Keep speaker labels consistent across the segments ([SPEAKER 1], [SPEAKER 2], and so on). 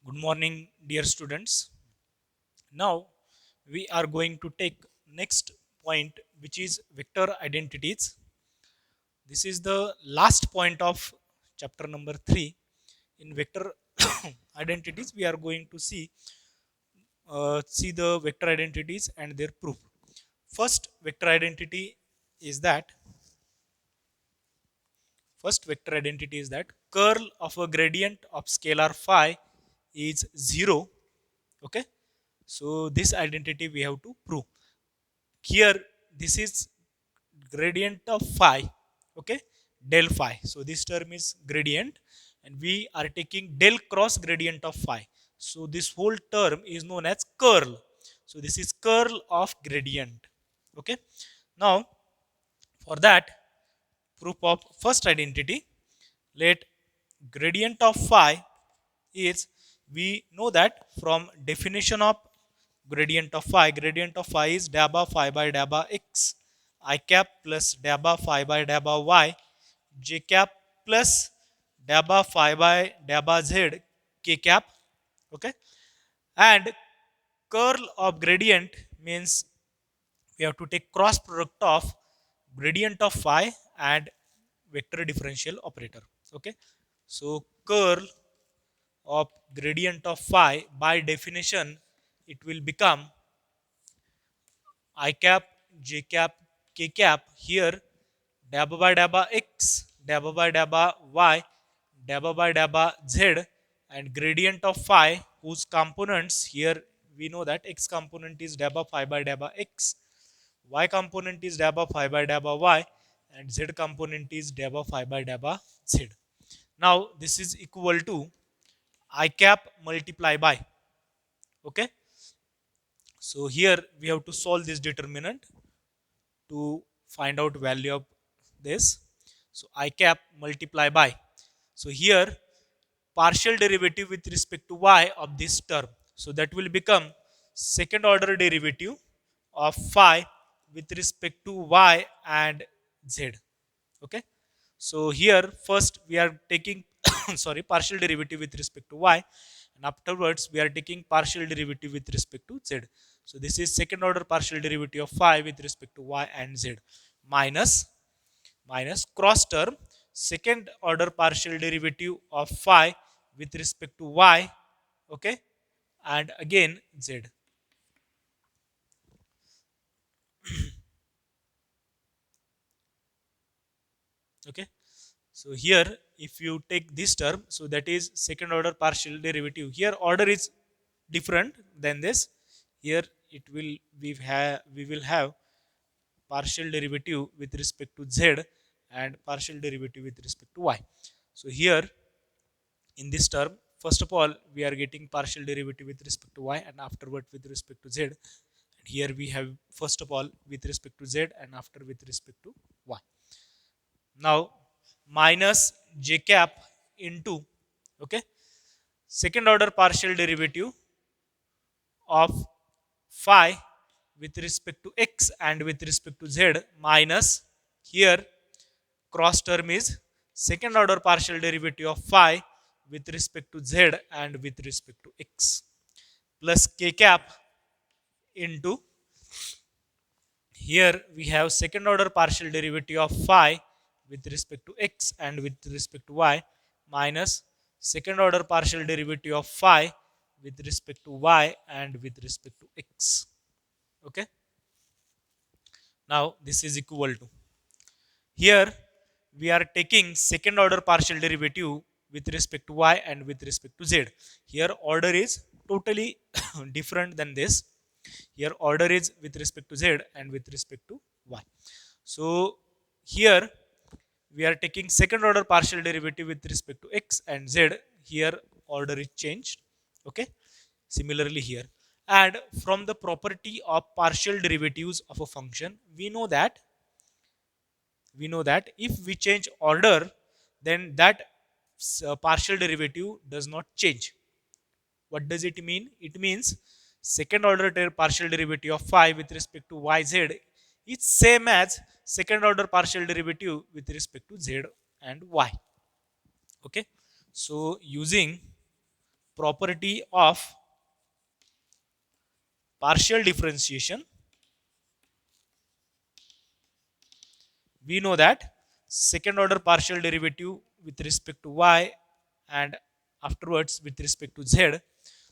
[SPEAKER 1] Good morning, dear students. Now we are going to take next point, which is vector identities. This is the last point of chapter number 3. In vector identities, we are going to see the vector identities and their proof. First vector identity is that first vector identity is that curl of a gradient of scalar phi is 0. Okay, so this identity we have to prove. Here this is gradient of phi. Okay, del phi. So this term is gradient and we are taking del cross gradient of phi. So this whole term is known as curl. So this is curl of gradient. Okay, now for that proof of first identity, let gradient of phi is, we know that from definition of gradient of phi is dabba phi by dabba x I cap plus dabba phi by dabba y j cap plus dabba phi by dabba z k cap. Okay, and curl of gradient means we have to take cross product of gradient of phi and vector differential operator. Okay, so curl of gradient of phi, by definition it will become I cap j cap k cap. Here dabba by dabba x, dabba by dabba y, dabba by dabba z, and gradient of phi whose components here we know that x component is dabba phi by dabba x, y component is dabba phi by dabba y, and z component is dabba phi by dabba z. Now this is equal to I cap multiply by. Okay, so here we have to solve this determinant to find out value of this. So I cap multiply by. So here partial derivative with respect to y of this term. So that will become second order derivative of phi with respect to y and z. Okay, so here first we are taking sorry, partial derivative with respect to y, and afterwards we are taking partial derivative with respect to z. So this is second order partial derivative of phi with respect to y and z minus cross term second order partial derivative of phi with respect to y. Okay, and again z. Okay, so here if you take this term, so that is second order partial derivative. Here order is different than this. Here it will we will have partial derivative with respect to z and partial derivative with respect to y. So here in this term, first of all we are getting partial derivative with respect to y and afterward with respect to z. And here we have first of all with respect to z and after with respect to y. Now minus j cap into, okay, second order partial derivative of phi with respect to x and with respect to z minus, here cross term is second order partial derivative of phi with respect to z and with respect to x plus k cap into, here we have second order partial derivative of phi with respect to x and with respect to y minus second order partial derivative of phi with respect to y and with respect to x. Okay, now this is equal to, here we are taking second order partial derivative with respect to y and with respect to z. Here order is totally different than this. Here order is with respect to z and with respect to y. So here we are taking second order partial derivative with respect to x and z. Here order is changed. Okay, similarly here, and from the property of partial derivatives of a function we know that if we change order, then that partial derivative does not change. What does it mean? It means second order partial derivative of phi with respect to yz is same as second order partial derivative with respect to z and y. Okay, so using property of partial differentiation, we know that second order partial derivative with respect to y and afterwards with respect to z.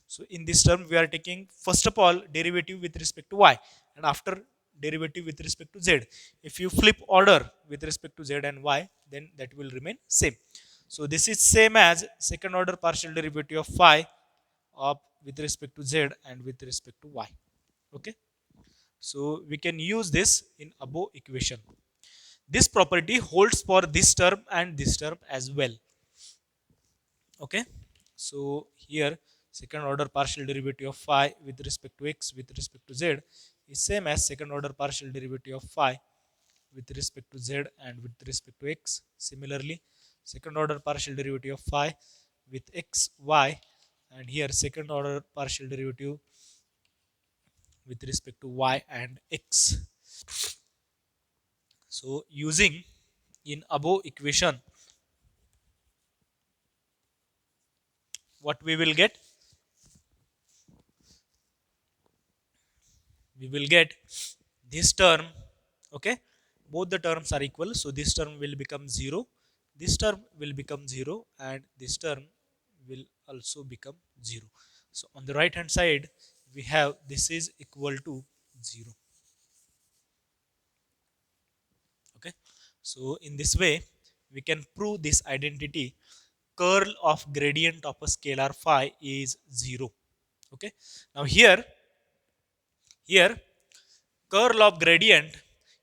[SPEAKER 1] So in this term we are taking first of all derivative with respect to y and after derivative with respect to z. If you flip order with respect to z and y, then that will remain same. So this is same as second order partial derivative of phi of with respect to z and with respect to y. Okay, so we can use this in above equation. This property holds for this term and this term as well. Okay, so here second order partial derivative of phi with respect to x with respect to z is same as second order partial derivative of phi with respect to z and with respect to x. Similarly, second order partial derivative of phi with x, y, and here second order partial derivative with respect to y and x. So using in above equation, what we will get? We will get this term. Okay, both the terms are equal, so this term will become 0, this term will become 0, and this term will also become 0. So on the right hand side we have this is equal to 0. Okay, so in this way we can prove this identity: curl of gradient of a scalar phi is 0. Okay, now here curl of gradient,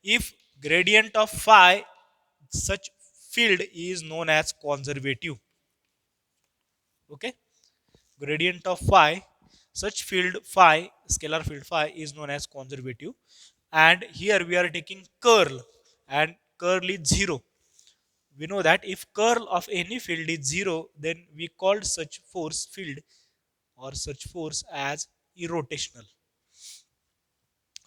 [SPEAKER 1] if gradient of phi such field is known as conservative. Okay, gradient of phi such field phi, scalar field phi, is known as conservative, and here we are taking curl and curl is 0. We know that if curl of any field is 0, then we called such force field or such force as irrotational.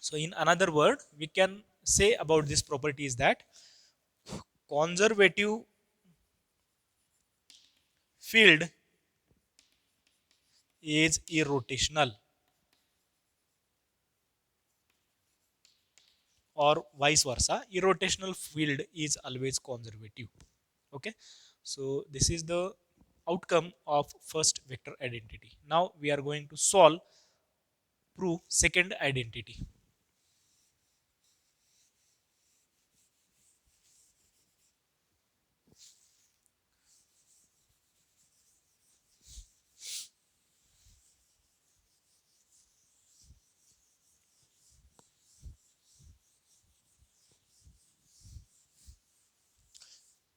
[SPEAKER 1] So in another word we can say about this property is that conservative field is irrotational, or vice versa, irrotational field is always conservative. Okay, so this is the outcome of first vector identity. Now we are going to solve prove second identity.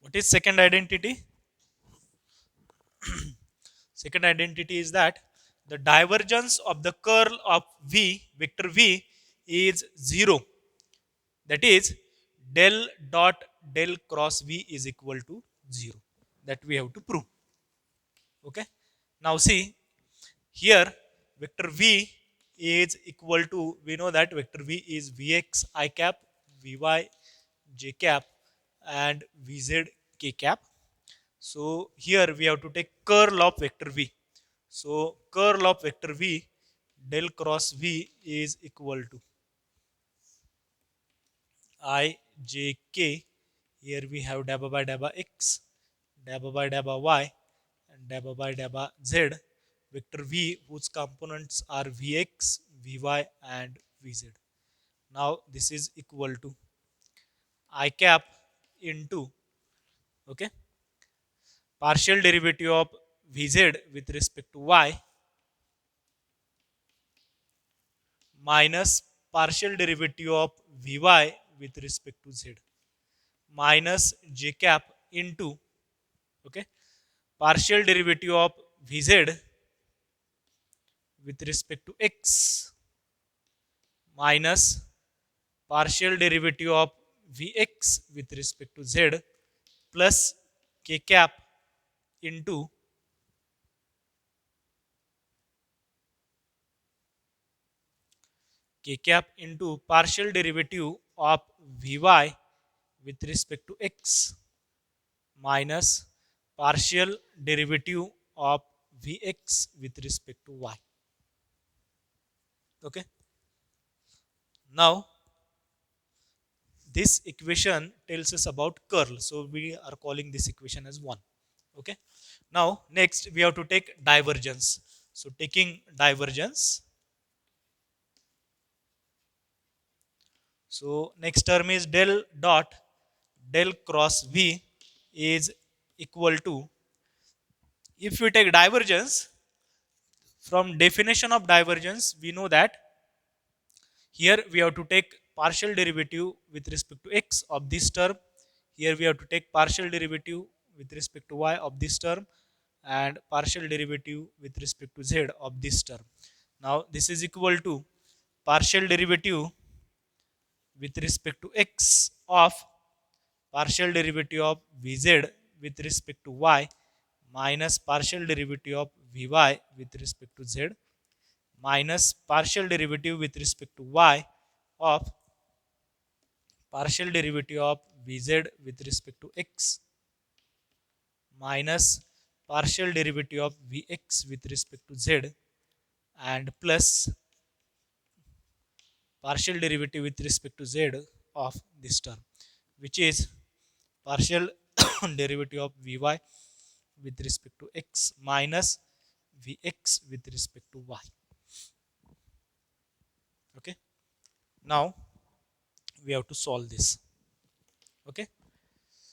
[SPEAKER 1] What is second identity? Second identity is that the divergence of the curl of v vector v is 0. That is del dot del cross v is equal to 0. That we have to prove. Okay, now see here vector v is equal to, we know that vector v is vx I cap, vy j cap, and vz k cap. So here we have to take curl of vector v. So curl of vector v del cross v is equal to I j k. Here we have dabba by dabba x, dabba by dabba y, and dabba by dabba z. Vector v whose components are vx, vy, and vz. Now this is equal to I cap into, okay, partial derivative of vz with respect to y minus partial derivative of vy with respect to z minus j cap into, okay, partial derivative of vz with respect to x minus partial derivative of vx with respect to z plus k cap into k cap into partial derivative of vy with respect to x minus partial derivative of Vx with respect to y. Okay. Now this equation tells us about curl, so we are calling this equation as 1. Okay. Now next we have to take divergence. So taking divergence, so next term is del dot del cross v is equal to, if we take divergence, from definition of divergence we know that here we have to take partial derivative with respect to x of this term. Here we have to take partial derivative with respect to y of this term, and partial derivative with respect to z of this term. Now this is equal to partial derivative with respect to x of partial derivative of vz with respect to y minus partial derivative of vy with respect to z minus partial derivative with respect to y of partial derivative of vz with respect to x minus partial derivative of vx with respect to z and plus partial derivative with respect to z of this term, which is partial derivative of vy with respect to x minus vx with respect to y. Okay. Now we have to solve this. Okay.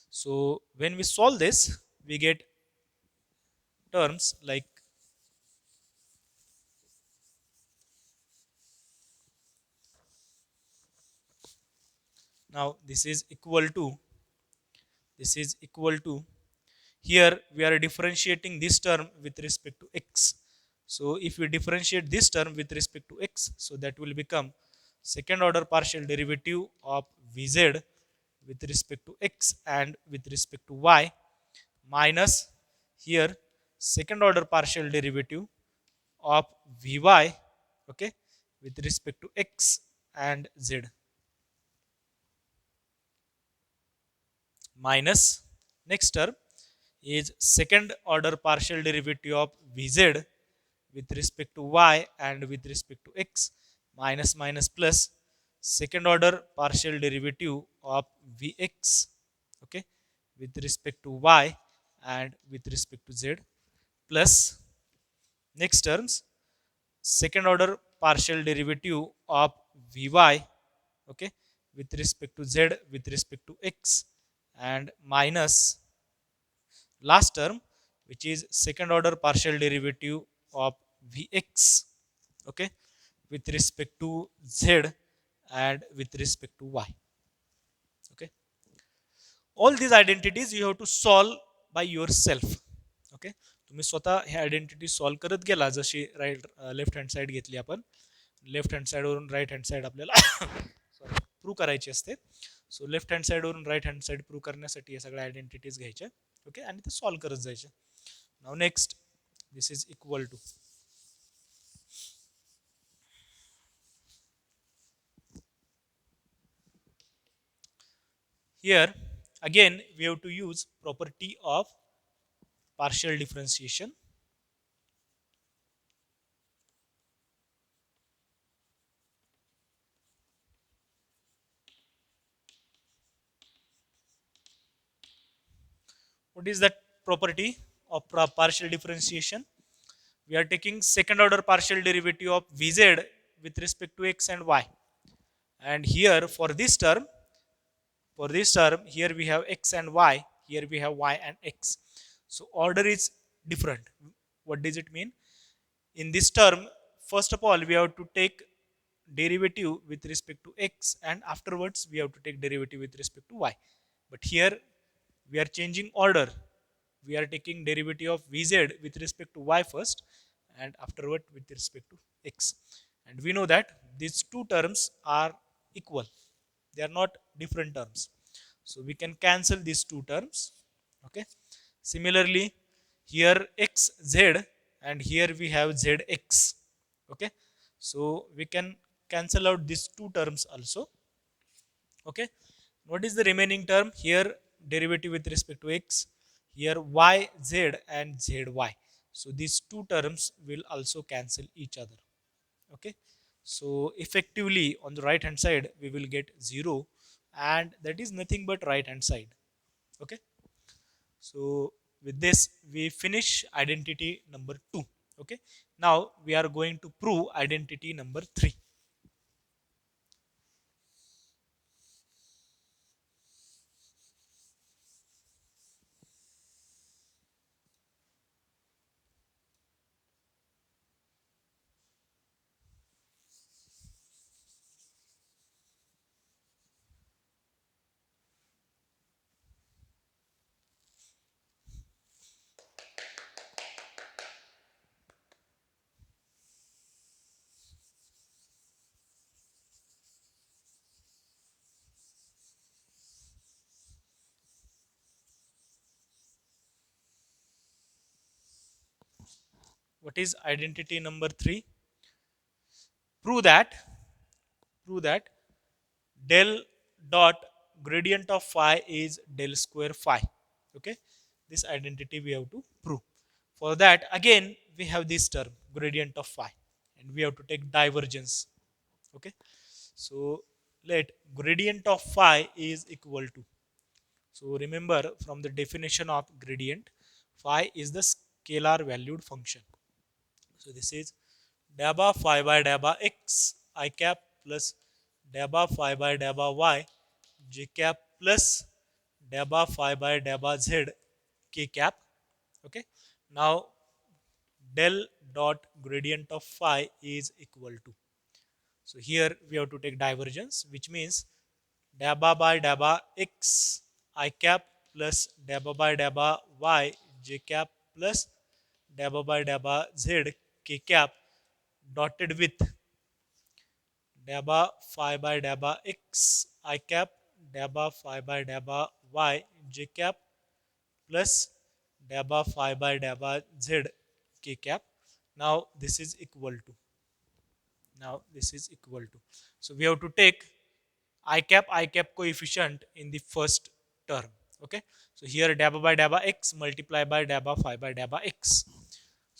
[SPEAKER 1] So when we solve this, we get terms like, now this is equal to, here we are differentiating this term with respect to x. So if we differentiate this term with respect to x, so that will become second order partial derivative of vz with respect to x and with respect to y minus here second order partial derivative of vy, okay, with respect to x and z minus next term is second order partial derivative of vz with respect to y and with respect to x minus minus plus second order partial derivative of vx, okay, with respect to y and with respect to z plus next terms second order partial derivative of vy, okay, with respect to z with respect to x and minus last term, which is second order partial derivative of vx, okay, with respect to z and with respect to y. Okay. All these identities you have to solve by yourself. Okay. तुम्ही स्वतः हे identity solve करत गेला, जशी right left hand side घेतली आपण, left hand साईडवरून right hand side आपल्याला sorry prove करायची असते. सो लेफ्ट हँड साईडवरून राईट हँड साईड प्रूव्ह करण्यासाठी हे सगळ्या आयडेंटिटीज घ्यायच्या. ओके. आणि ते सॉल्व करत जायचे. Now next, this is equal to, here again we have to use property of partial differentiation. What is that property of partial differentiation? We are taking second order partial derivative of vz with respect to x and y, and here for this term here we have x and y, here we have y and x, so order is different. What does it mean? In this term, first of all we have to take derivative with respect to x, and afterwards we have to take derivative with respect to y. But here we are changing order. We are taking derivative of vz with respect to y first, and afterward with respect to x. And we know that these two terms are equal. They are not different terms. So we can cancel these two terms. Okay. Similarly, here xz and here we have zx. Okay. So we can cancel out these two terms also. Okay. What is the remaining term? Here derivative with respect to x, here yz and zy. So these two terms will also cancel each other. Okay, so effectively on the right hand side we will get 0, and that is nothing but right hand side. Okay, so with this we finish identity number 2. Okay, now we are going to prove identity number 3. What is identity number 3? Prove that prove that del dot gradient of phi is del square phi. Okay, this identity we have to prove. For that again we have this term gradient of phi, and we have to take divergence. Okay, so let gradient of phi is equal to, so remember from the definition of gradient, phi is the scalar valued function. So this is dabba phi by dabba x I cap plus dabba phi by dabba y j cap plus dabba phi by dabba z k cap. Okay, now del dot gradient of phi is equal to, so here we have to take divergence, which means dabba by dabba x I cap plus dabba by dabba y j cap plus dabba by dabba z k cap dotted with dabba phi by dabba x I cap dabba phi by dabba y j cap plus dabba phi by dabba z k cap. Now this is equal to, so we have to take I cap coefficient in the first term. Okay, so here dabba by dabba x multiply by dabba phi by dabba x.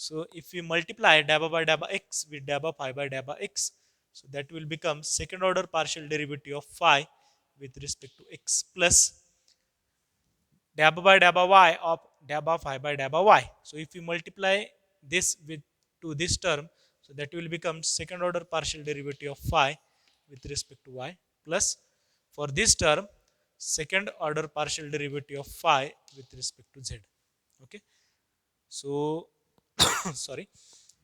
[SPEAKER 1] So if we multiply dabba by dabba x with dabba phi by dabba x, so that will become second order partial derivative of phi with respect to x plus dabba by dabba y of dabba phi by dabba y. So if we multiply this with to this term, so that will become second order partial derivative of phi with respect to y plus for this term second order partial derivative of phi with respect to z. Okay, so sorry,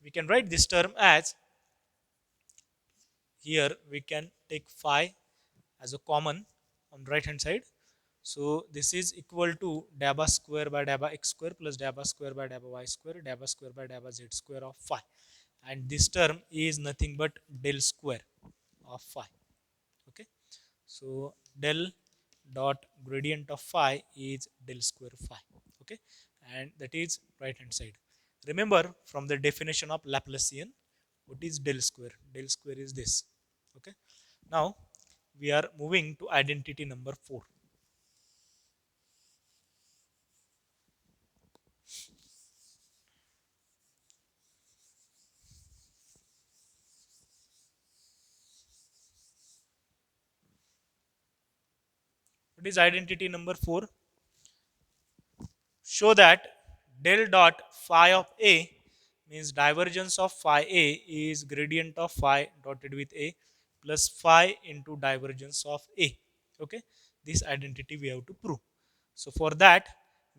[SPEAKER 1] we can write this term as, here we can take phi as a common on right hand side. So this is equal to dabba square by dabba x square plus dabba square by dabba y square dabba square by dabba z square of phi, and this term is nothing but del square of phi. Okay, so del dot gradient of phi is del square phi. Okay, and that is right hand side. Remember from the definition of Laplacian, what is del square? Del square is this. Okay, now we are moving to identity number 4. What is identity number 4? Show that del dot phi of A means divergence of phi A is gradient of phi dotted with A plus phi into divergence of A. Okay, this identity we have to prove. So for that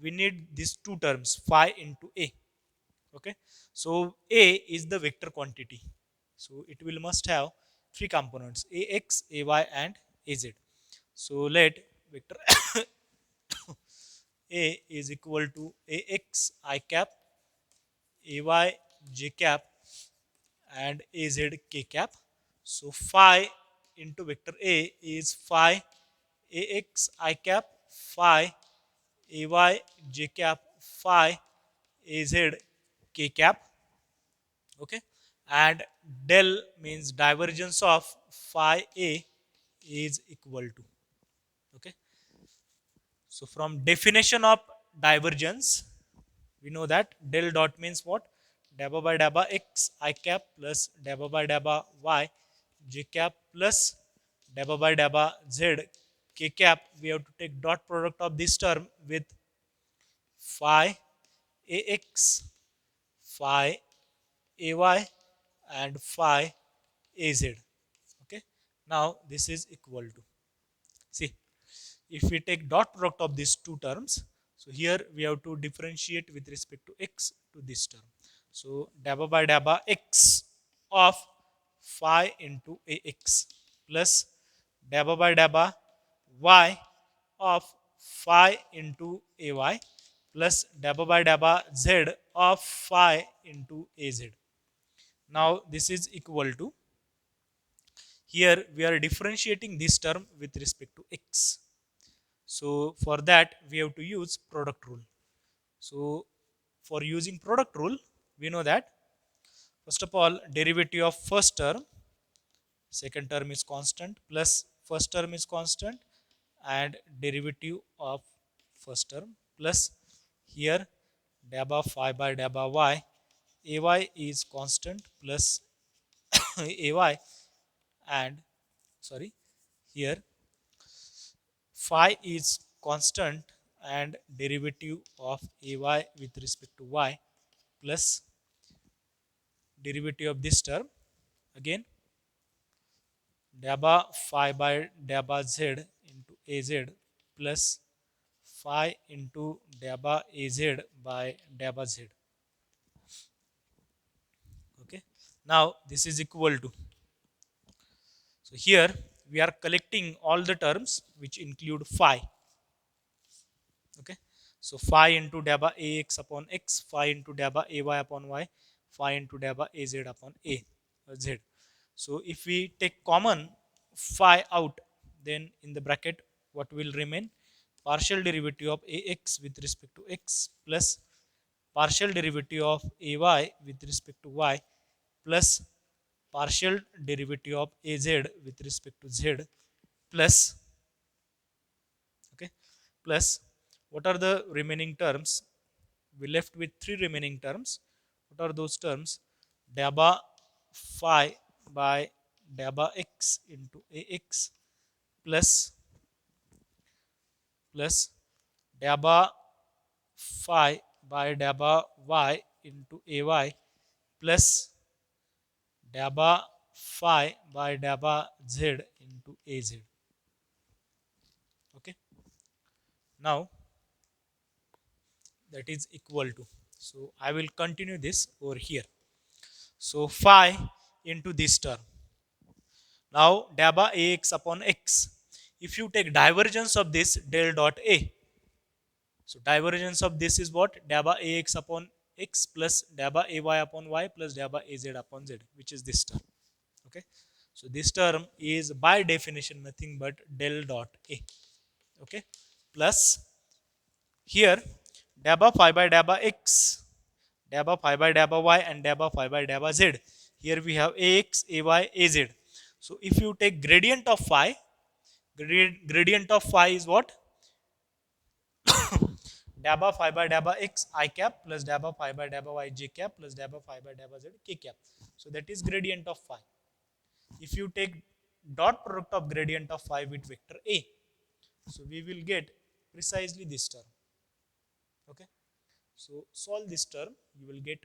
[SPEAKER 1] we need these two terms phi into A. Okay, so A is the vector quantity, so it will must have three components ax, ay, and az. So let vector A is equal to ax I cap, ay j cap, and az k cap. So phi into vector A is phi ax I cap, phi ay j cap, phi az k cap. Okay, and del means divergence of phi A is equal to. Okay, so from definition of divergence We know that del dot means what? Dabba by dabba x I cap plus dabba by dabba y j cap plus dabba by dabba z k cap. We have to take dot product of this term with phi ax, phi ay, and phi az. Okay. Now this is equal to, see, if we take dot product of these two terms, so here we have to differentiate with respect to x to this term. So dabba by dabba x of phi into ax plus dabba by dabba y of phi into ay plus dabba by dabba z of phi into az. Now this is equal to, here we are differentiating this term with respect to x. So for that we have to use product rule. So for using product rule, we know that first of all derivative of first term, second term is constant plus first term is constant, and derivative of first term plus here dabba phi by dabba y, ay is constant plus ay, and sorry, here phi is constant and derivative of ay with respect to y plus derivative of this term again dabba phi by dabba z into az plus phi into dabba az by dabba z. Okay. Now this is equal to, so here we are collecting all the terms which include phi. Okay. So phi into dabba ax upon x, phi into dabba ay upon y, phi into dabba az upon z. So if we take common phi out, then in the bracket what will remain? Partial derivative of ax with respect to x plus partial derivative of ay with respect to y plus partial derivative of az with respect to z plus, okay, plus what are the remaining terms? We left with three remaining terms. What are those terms? Dabba phi by dabba x into ax plus dabba phi by dabba y into ay plus dabba phi by dabba z into az. Okay. Now that is equal to, so I will continue this over here. So phi into this term, now dabba ax upon x, if you take divergence of this del dot a, so divergence of this is what? Dabba ax upon x plus dabba ay upon y plus dabba az upon z, which is this term. Okay. So this term is by definition nothing but del dot a. Okay. Plus here dabba phi by dabba x, dabba phi by dabba y, and dabba phi by dabba z. Here we have ax, ay, az. So if you take gradient of phi, gradient of phi is what? Dabba phi by dabba x I cap plus dabba phi by dabba y j cap plus dabba phi by dabba z k cap. So that is gradient of phi. If you take dot product of gradient of phi with vector a, so we will get precisely this term. Okay. So solve this term, you will get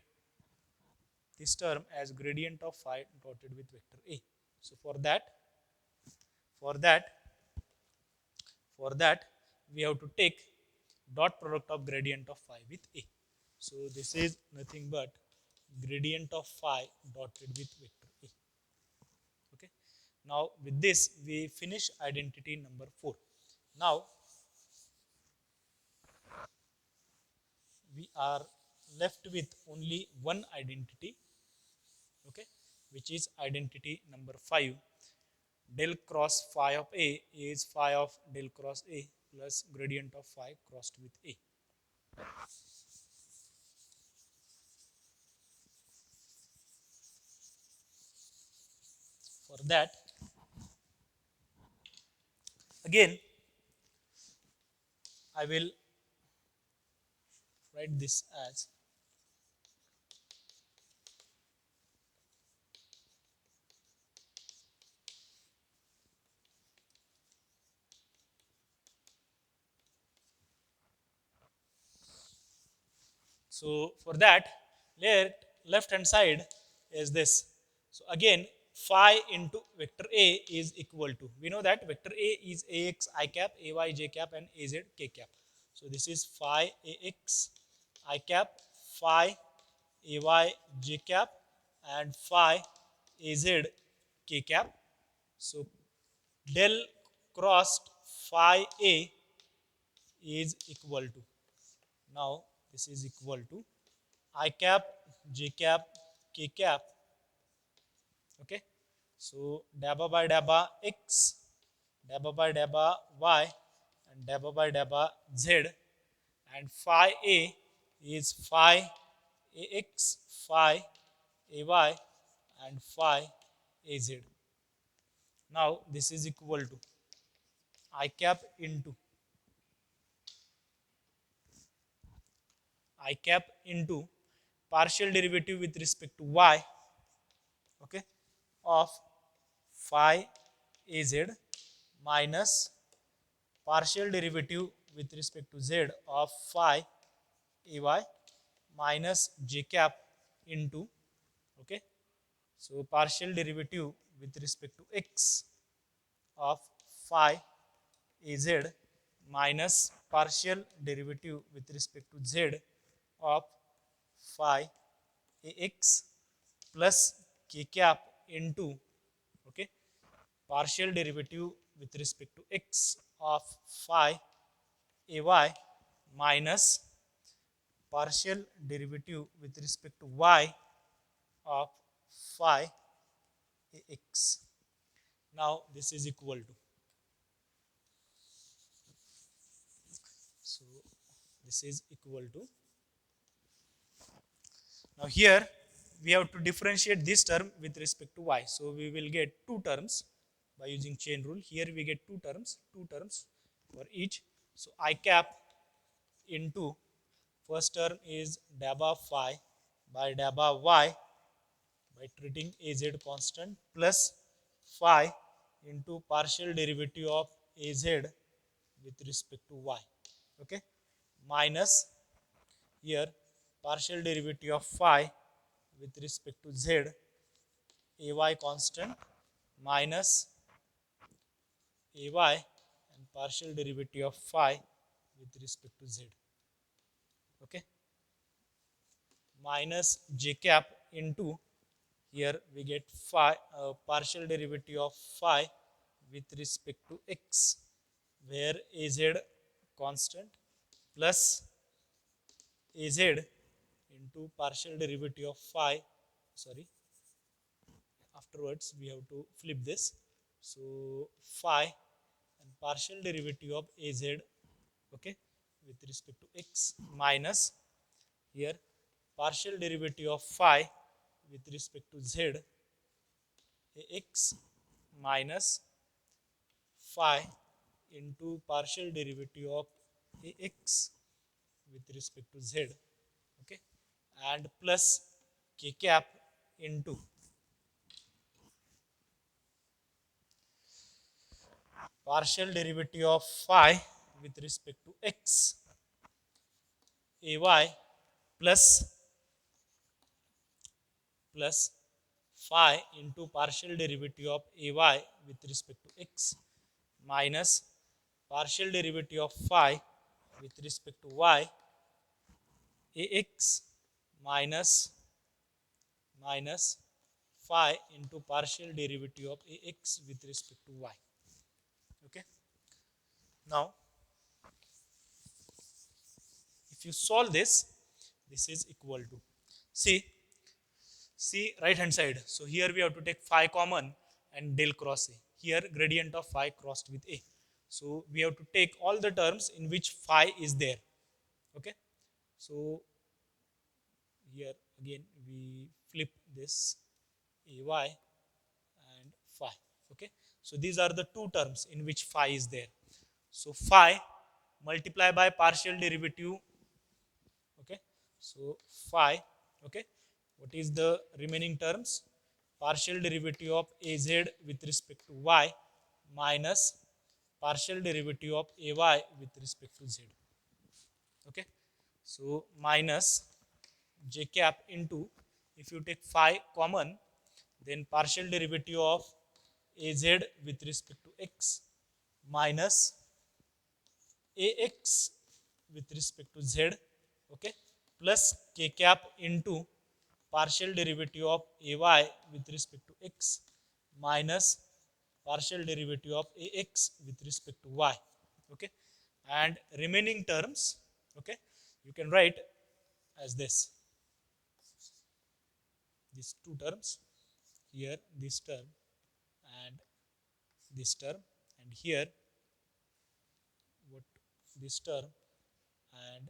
[SPEAKER 1] this term as gradient of phi dotted with vector a. So for that, for that we have to take dot product of gradient of phi with a. So this is nothing but gradient of phi dotted with vector a. Okay. Now with this we finish identity number 4. Now we are left with only one identity, okay, which is identity number 5. Del cross phi of a is phi of del cross a plus gradient of phi crossed with a. For that, again I will write this as, so for that, left hand side is this. So again, phi into vector A is equal to, we know that vector A is Ax I cap, Ay j cap, and Az k cap. So this is phi Ax I cap, phi Ay j cap, and phi Az k cap. So del crossed phi A is equal to, now this is equal to I cap, j cap, k cap. Okay, so dabba by dabba x, dabba by dabba y, and dabba by dabba z, and phi a is phi ax, phi ay, and phi az. Now this is equal to I cap into I cap into partial derivative with respect to y, okay, of phi az minus partial derivative with respect to z of phi ay minus j cap into, okay, so partial derivative with respect to x of phi az minus partial derivative with respect to z of phi ax plus k cap into, okay, partial derivative with respect to x of phi ay minus partial derivative with respect to y of phi ax. Now this is equal to, so this is equal to, now here we have to differentiate this term with respect to y. So we will get two terms by using chain rule. Here we get two terms for each. So I cap into, first term is dabba phi by dabba y by treating az constant plus phi into partial derivative of az with respect to y, okay, minus here partial derivative of phi with respect to z, ay constant, minus ay and partial derivative of phi with respect to z, okay, minus j cap into, here we get phi partial derivative of phi with respect to x where az constant plus az into partial derivative of phi, sorry, afterwards we have to flip this. So phi and partial derivative of az, okay, with respect to x minus here partial derivative of phi with respect to z ax minus phi into partial derivative of ax with respect to z, okay, and plus k cap into partial derivative of phi with respect to x ay plus plus phi into partial derivative of ay with respect to x minus partial derivative of phi with respect to y ax minus minus phi into partial derivative of ax with respect to y, okay. Now if you solve this, this is equal to, see right hand side. So here we have to take phi common and del cross a. Here gradient of phi crossed with a. So we have to take all the terms in which phi is there. Okay. So here again we flip this ay and phi. Okay. So these are the two terms in which phi is there. So phi multiply by partial derivative. Okay, so phi. Okay, what is the remaining terms? Partial derivative of az with respect to y minus partial derivative of ay with respect to z. Okay, so minus j cap into, if you take phi common, then partial derivative of az with respect to x minus ax with respect to z, okay, plus k cap into partial derivative of ay with respect to x minus partial derivative of ax with respect to y, okay, and remaining terms, okay, you can write as this, these two terms, here this term and this term, and here what, this term and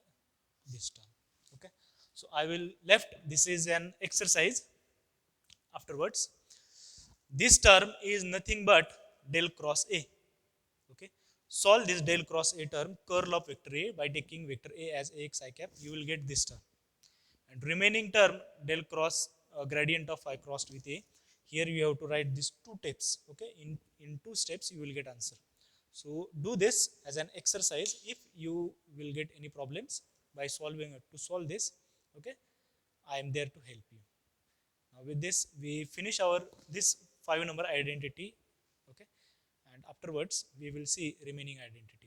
[SPEAKER 1] this term. Okay, so I will left, this is an exercise. Afterwards, this term is nothing but del cross a. Okay, solve this del cross a term, curl of vector a, by taking vector a as ax I cap, you will get this term. And remaining term del cross gradient of I crossed with a, here you have to write these two steps. Okay, in two steps you will get answer. So do this as an exercise. If you will get any problems by solving to solve this, okay, I am there to help you. Now with this we finish our this 5 number identity. Okay, and afterwards we will see remaining identity.